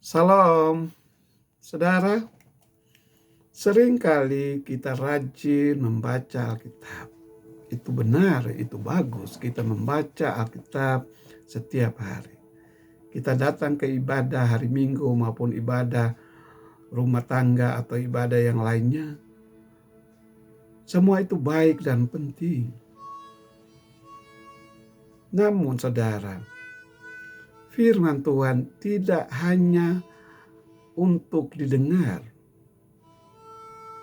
Salam, saudara. Seringkali kita rajin membaca Alkitab. Itu benar, itu bagus. Kita membaca Alkitab setiap hari. Kita datang ke ibadah hari Minggu maupun ibadah rumah tangga atau ibadah yang lainnya. Semua itu baik dan penting. Namun saudara, firman Tuhan tidak hanya untuk didengar.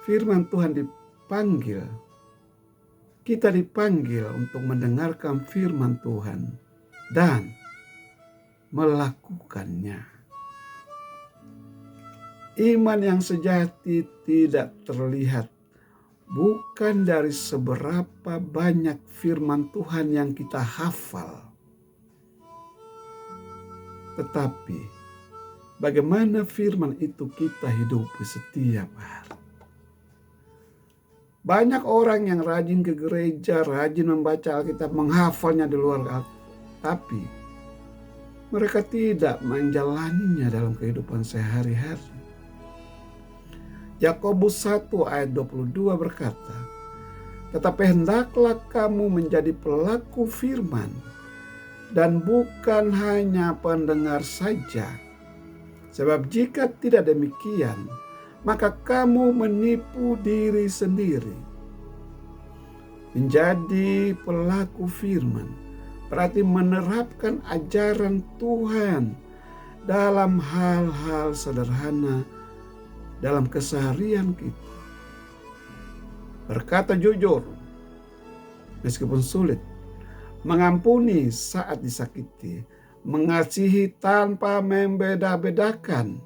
Firman Tuhan kita dipanggil untuk mendengarkan firman Tuhan dan melakukannya. Iman yang sejati tidak terlihat bukan dari seberapa banyak firman Tuhan yang kita hafal, tetapi bagaimana firman itu kita hidupi setiap hari. Banyak orang yang rajin ke gereja, rajin membaca Alkitab, menghafalnya di luar Alkitab, tapi mereka tidak menjalaninya dalam kehidupan sehari-hari. Yakobus 1 ayat 22 berkata, "Tetapi hendaklah kamu menjadi pelaku firman dan bukan hanya pendengar saja. Sebab jika tidak demikian, maka kamu menipu diri sendiri." Menjadi pelaku firman berarti menerapkan ajaran Tuhan dalam hal-hal sederhana dalam keseharian kita. Berkata jujur meskipun sulit, mengampuni saat disakiti, mengasihi tanpa membeda-bedakan,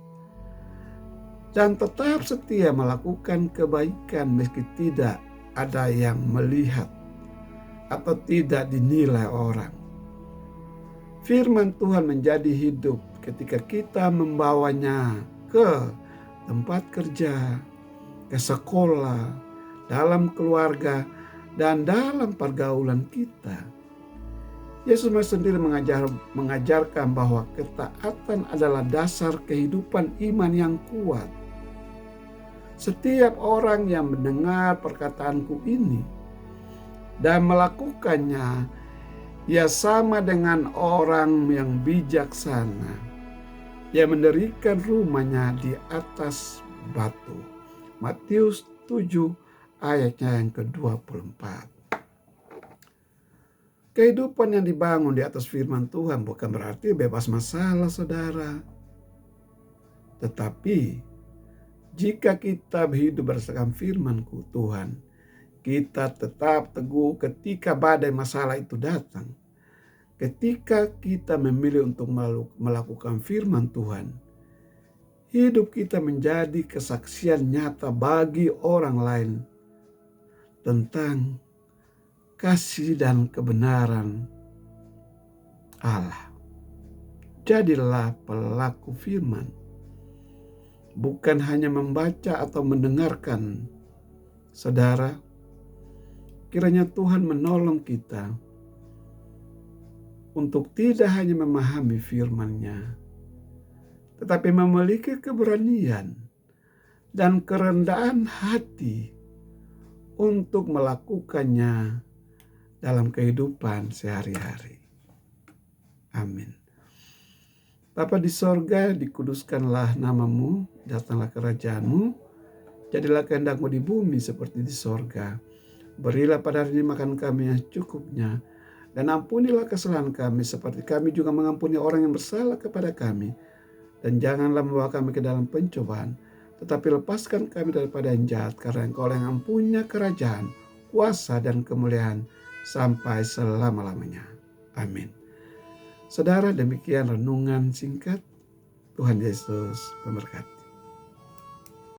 dan tetap setia melakukan kebaikan meski tidak ada yang melihat atau tidak dinilai orang. Firman Tuhan menjadi hidup ketika kita membawanya ke tempat kerja, ke sekolah, dalam keluarga, dan dalam pergaulan kita. Yesus sendiri mengajarkan bahwa ketaatan adalah dasar kehidupan iman yang kuat. Setiap orang yang mendengar perkataanku ini dan melakukannya, ia sama dengan orang yang bijaksana yang mendirikan rumahnya di atas batu. Matius 7 ayatnya yang ke-24. Kehidupan yang dibangun di atas firman Tuhan bukan berarti bebas masalah, saudara. Tetapi jika kita hidup berdasarkan firman-Ku Tuhan, kita tetap teguh ketika badai masalah itu datang. Ketika kita memilih untuk melakukan firman Tuhan, hidup kita menjadi kesaksian nyata bagi orang lain tentang kasih dan kebenaran Allah. Jadilah pelaku firman, bukan hanya membaca atau mendengarkan. Saudara, kiranya Tuhan menolong kita untuk tidak hanya memahami firman-Nya, tetapi memiliki keberanian dan kerendahan hati untuk melakukannya dalam kehidupan sehari-hari. Amin. Bapa di sorga, dikuduskanlah namamu, datanglah kerajaan-Mu, jadilah kehendak-Mu di bumi seperti di sorga. Berilah pada hari ini makan kami yang cukupnya, dan ampunilah kesalahan kami seperti kami juga mengampuni orang yang bersalah kepada kami. Dan janganlah membawa kami ke dalam pencobaan, tetapi lepaskan kami daripada yang jahat, karena Engkau yang mempunyai kerajaan, kuasa, dan kemuliaan sampai selama-lamanya. Amin. Saudara, demikian renungan singkat. Tuhan Yesus memberkati.